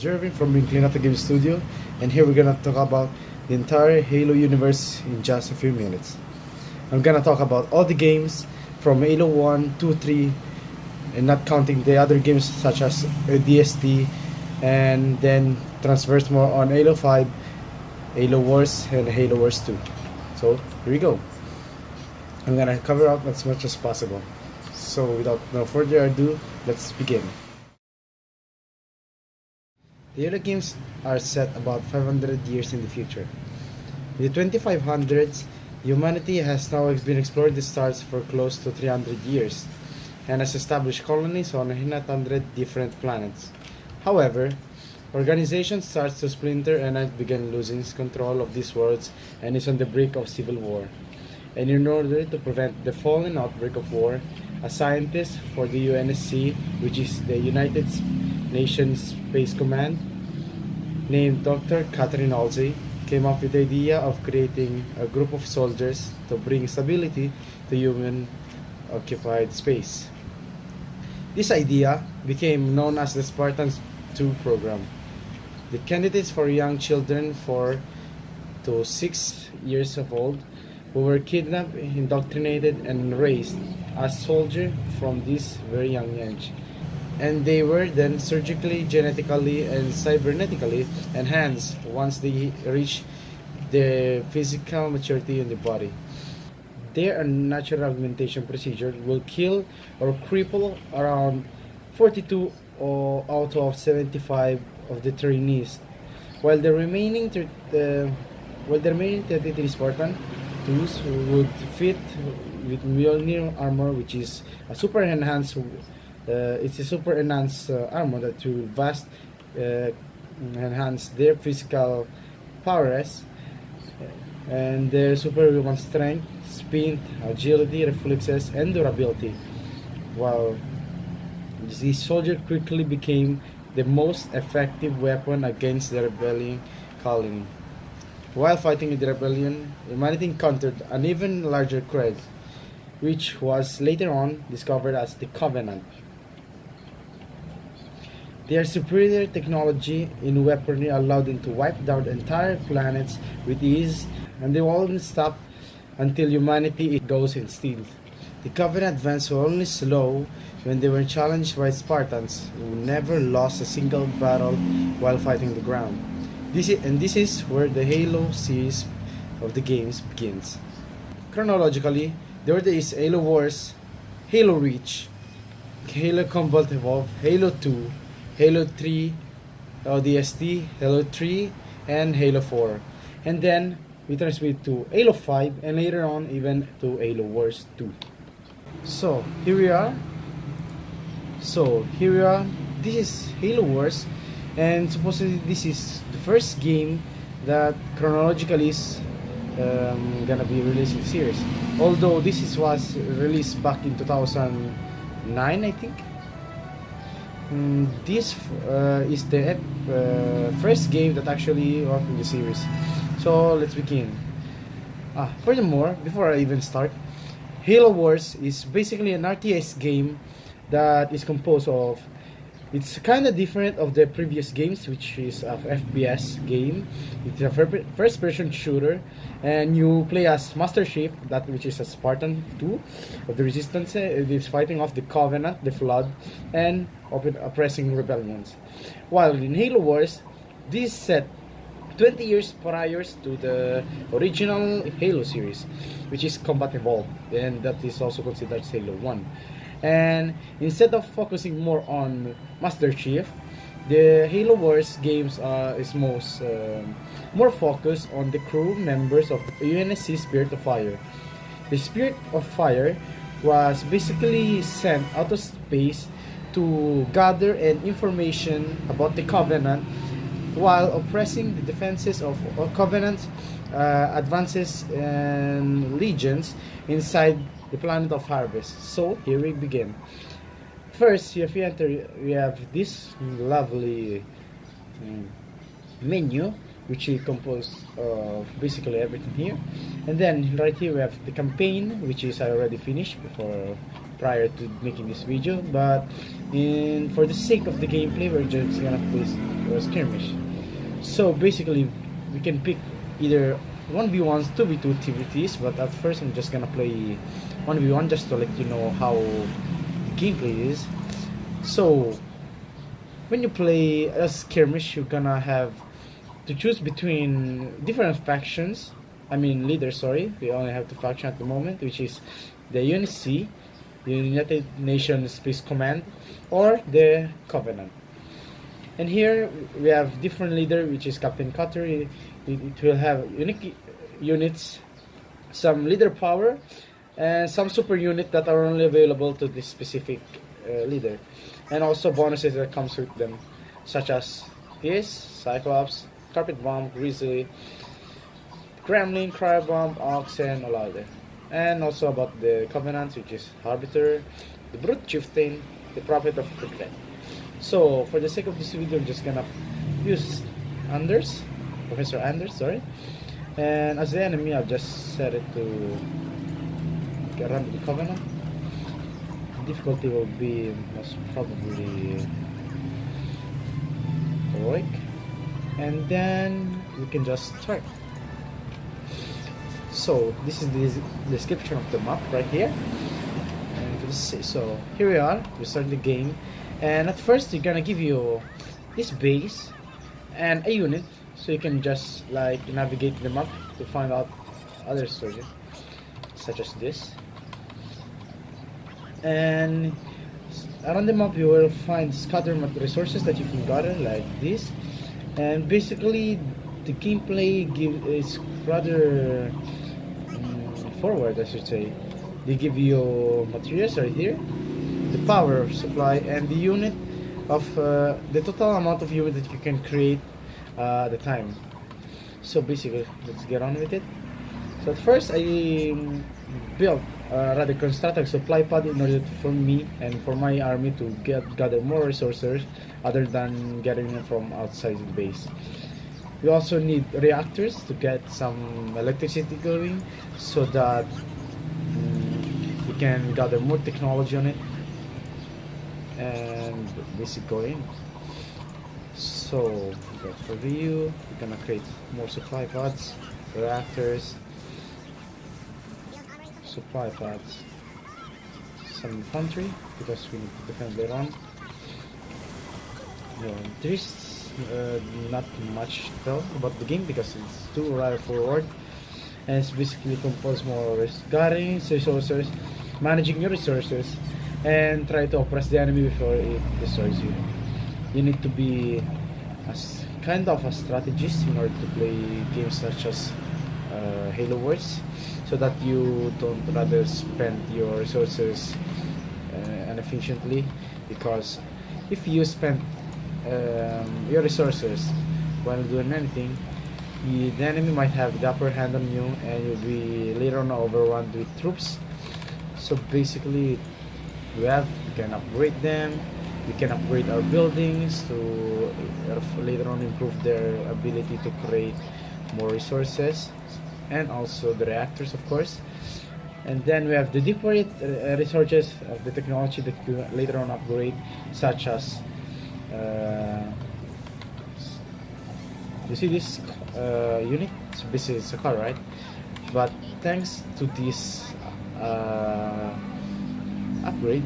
Gervin from Inclinato Game Studio, and here we're gonna talk about the entire Halo universe in just a few minutes. I'm gonna talk about all the games from Halo 1, 2, 3, and not counting the other games such as DST, and then transverse more on Halo 5, Halo Wars, and Halo Wars 2. So here we go. I'm gonna cover up as much as possible. So without no further ado, let's begin. The Halo games are set about 500 years in the future. In the 2500s, humanity has now been exploring the stars for close to 300 years and has established colonies on 100 different planets. However, organization starts to splinter and has begun losing control of these worlds and is on the brink of civil war. And in order to prevent the falling outbreak of war, a scientist for the UNSC, which is the United Nations Space Command, named Dr. Catherine Halsey, came up with the idea of creating a group of soldiers to bring stability to human-occupied space. This idea became known as the Spartans 2 program. The candidates for young children 4 to 6 years of old who were kidnapped, indoctrinated, and raised as soldiers from this very young age. And they were then surgically, genetically, and cybernetically enhanced once they reach their physical maturity in the body. Their unnatural augmentation procedure will kill or cripple around 42 out of 75 of the trainees, while the remaining 33 Spartan tools would fit with Mjolnir armor, which is a super enhanced. It's a super enhanced armor that will vast enhance their physical powers and their superhuman strength, speed, agility, reflexes, and durability. While this soldier quickly became the most effective weapon against the rebelling colony. While fighting in the rebellion, humanity encountered an even larger threat, which was later on discovered as the Covenant. Their superior technology in weaponry allowed them to wipe down entire planets with ease, and they won't stop until humanity goes extinct. The Covenant advance were only slow when they were challenged by Spartans, who never lost a single battle while fighting the ground. This is where the Halo series of the games begins. Chronologically, the order is Halo Wars, Halo Reach, Halo Combat Evolved, Halo 2, Halo 3, ODST, Halo 3, and Halo 4. And then we transmit to Halo 5 and later on even to Halo Wars 2. So here we are. This is Halo Wars, and supposedly this is the first game that chronologically is gonna be released in the series. Although was released back in 2009, I think. This is the first game that actually worked in the series. So let's begin. Furthermore, before I even start, Halo Wars is basically an RTS game that is composed of. It's kind of different of the previous games, which is a FPS game. It's a first-person shooter, and you play as Master Chief, which is a Spartan 2 of the Resistance. It is fighting off the Covenant, the Flood, and oppressing rebellions. While in Halo Wars, this is set 20 years prior to the original Halo series, which is Combat Evolved, and that is also considered Halo 1. And instead of focusing more on Master Chief, the Halo Wars games is more focused on the crew members of UNSC Spirit of Fire. The Spirit of Fire was basically sent out of space to gather information about the Covenant while oppressing the defenses of Covenant advances and legions inside the planet of Harvest. So here we begin. First, if you have this lovely menu which is composed of basically everything here. And then right here we have the campaign, which is I already finished before prior to making this video, but for the sake of the gameplay we're just gonna play a skirmish. So basically we can pick either 1v1s, 2v2 activities, but at first I'm just gonna play 1v1 just to let you know how the gameplay is. So when you play a skirmish, you're gonna have to choose between different factions. I mean leaders, sorry. We only have two factions at the moment, which is the UNSC, the United Nations Space Command, or the Covenant. And here we have different leader, which is Captain Cutter. It will have unique units, some leader power, and some super unit that are only available to this specific leader, and also bonuses that comes with them, such as this Cyclops, Carpet Bomb, Grizzly, Gremlin, Cryo Bomb, Oxen, all other. And also about the Covenants, which is Arbiter, the Brute Chieftain, the Prophet of Regret. So for the sake of this video, I'm just gonna use Anders, Professor Anders, sorry. And as the enemy, I've just set it to run the Covenant. The difficulty will be most probably heroic. And then we can just start. So this is the description of the map right here. And so here we are, we start the game. And at first they're gonna give you this base and a unit, so you can just like navigate the map to find out other stories, such as this. And around the map you will find scattered resources that you can gather like this. And basically the gameplay is rather forward, I should say. They give you materials right here, the power supply, and the unit of the total amount of unit that you can create at the time. So basically, let's get on with it. So at first I built rather construct a supply pod in order for me and for my army to gather more resources other than getting them from outside the base. We also need reactors to get some electricity going, so that we can gather more technology on it and basically going. So that's for you. We're gonna create more supply pods, reactors, supply pods, some infantry because we need to defend later on. There's not much though about the game because it's too rather forward, and it's basically composed more of gathering resources, managing your resources, and try to oppress the enemy before it destroys you. You need to be as kind of a strategist in order to play games such as Halo Wars, so that you don't rather spend your resources inefficiently, because if you spend your resources while doing anything, the enemy might have the upper hand on you and you'll be later on overrun with troops. So basically we can upgrade them, we can upgrade our buildings to later on improve their ability to create more resources, and also the reactors of course. And then we have the different resources of the technology that you later on upgrade, such as you see this unit, so basically it's a car, right? But thanks to this upgrade,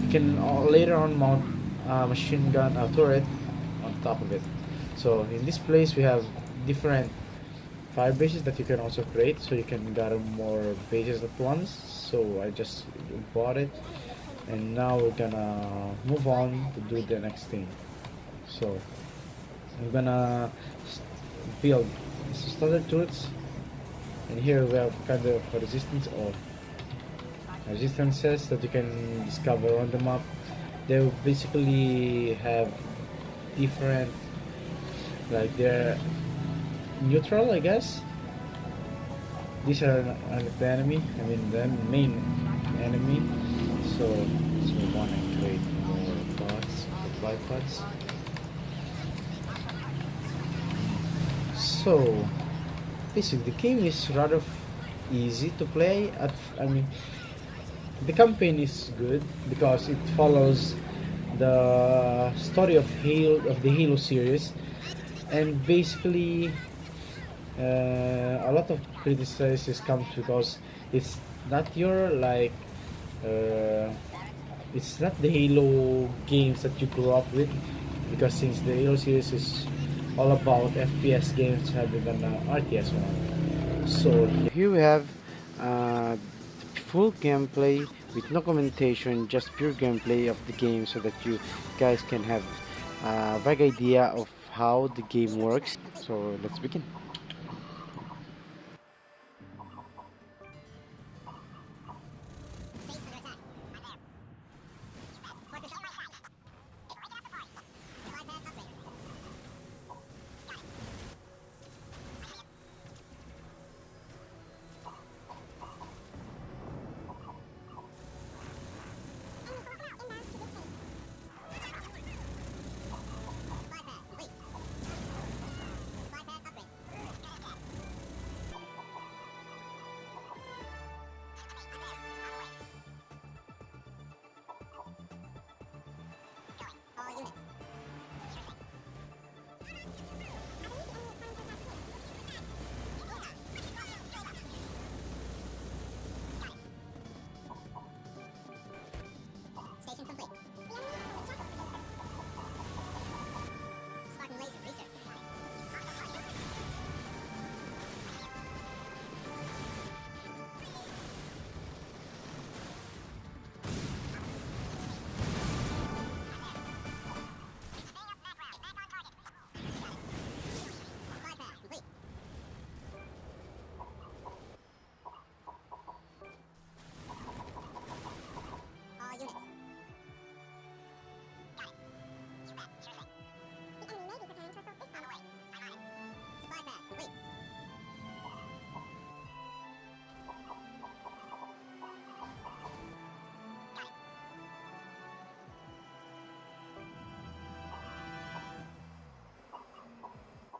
you can later on mount a machine gun turret on top of it. So in this place we have different fire bases that you can also create, so you can gather more bases at once. So I just bought it, and now we're gonna move on to do the next thing. So I'm gonna build standard turrets, and here we have kind of a resistances that you can discover on the map. They will basically have different, like they're neutral, I guess. These are the enemy, I mean the main enemy. So let's move on and create more pods, supply pods. So basically, the game is rather easy to play. I mean, the campaign is good because it follows the story of the Halo series, and basically a lot of criticism comes because it's not your like uh, it's not the Halo games that you grew up with, because since the Halo series is all about FPS games rather than RTS one. So here we have uh, full gameplay with no commentation, just pure gameplay of the game, so that you guys can have a vague idea of how the game works. So let's begin.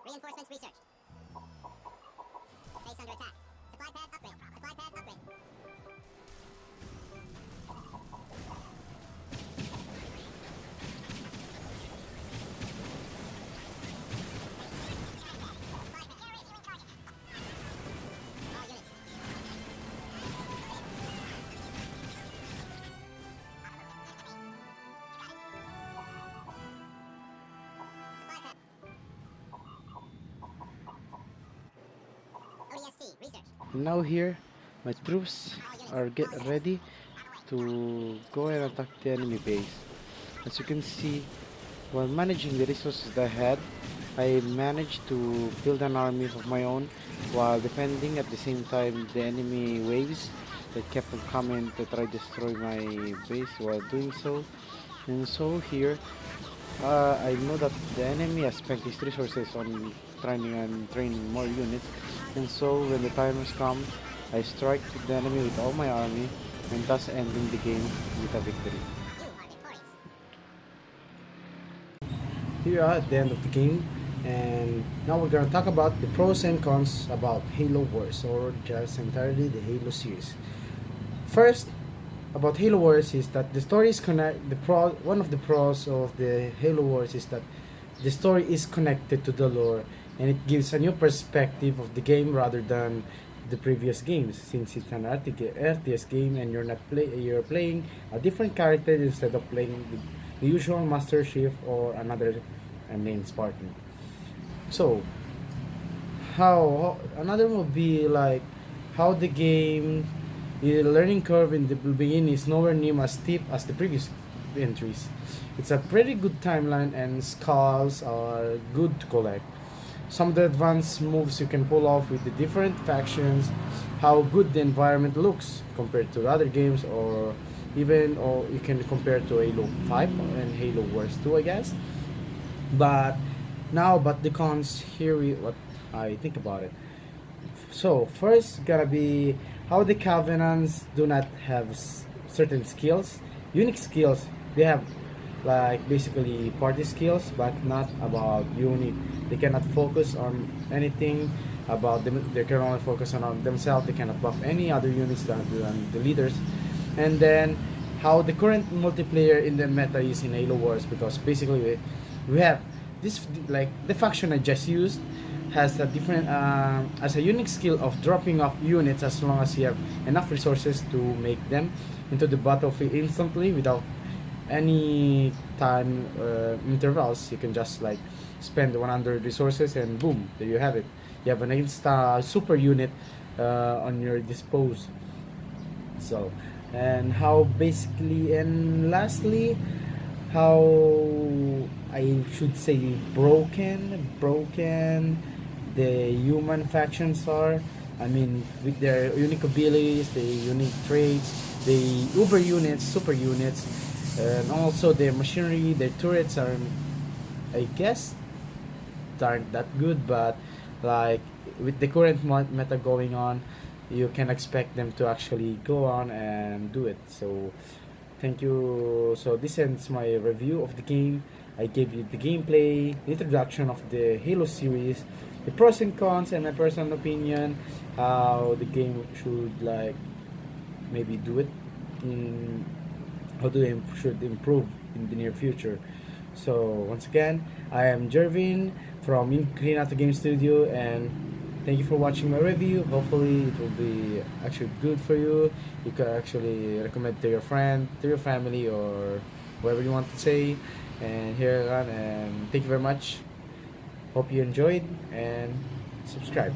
Reinforcements research. Base under attack. Supply pad upgrade. Supply pad upgrade. Now here, my troops are get ready to go and attack the enemy base. As you can see, while managing the resources that I had, I managed to build an army of my own while defending at the same time the enemy waves that kept on coming to try to destroy my base while doing so. And so here, I know that the enemy has spent his resources on training more units, and so when the timers come, I strike the enemy with all my army, and thus ending the game with a victory. Here are at the end of the game, and now we're gonna talk about the pros and cons about Halo Wars, or just entirely the Halo series. First, about Halo Wars is that the story is one of the pros of the Halo Wars is that the story is connected to the lore, and it gives a new perspective of the game rather than the previous games, since it's an RTS game and you're playing a different character instead of playing the usual Master Chief or another named Spartan. So how another would be like how the game, the learning curve in the beginning is nowhere near as steep as the previous entries. It's a pretty good timeline, and skulls are good to collect. Some of the advanced moves you can pull off with the different factions, how good the environment looks compared to other games, or you can compare to Halo 5 and Halo Wars 2, I guess. But the cons, here what I think about it. So first gotta be how the Covenants do not have certain skills, unique skills. They have like basically party skills, but not about unique They cannot focus on anything about them. They can only focus on themselves. They cannot buff any other units than the leaders. And then how the current multiplayer in the meta is in Halo Wars, because basically we have this, like the faction I just used has a different as a unique skill of dropping off units as long as you have enough resources to make them into the battlefield instantly without any time intervals. You can just like spend 100 resources and boom, there you have it. You have an insta super unit on your dispose. So, and how basically, and lastly, how I should say broken the human factions are. I mean, with their unique abilities, the unique traits, the uber units, super units, and also their machinery, their turrets are, I guess, aren't that good, but like with the current meta going on, you can expect them to actually go on and do it. So thank you. So this ends my review of the game. I gave you the gameplay, the introduction of the Halo series, the pros and cons, and my personal opinion how the game should like maybe do it in how do they should improve in the near future. So once again, I am Gervin from Clean Out the Game Studio, and thank you for watching my review. Hopefully it will be actually good for you. You can actually recommend to your friend, to your family, or whatever you want to say. And here on, and thank you very much. Hope you enjoyed, and subscribe.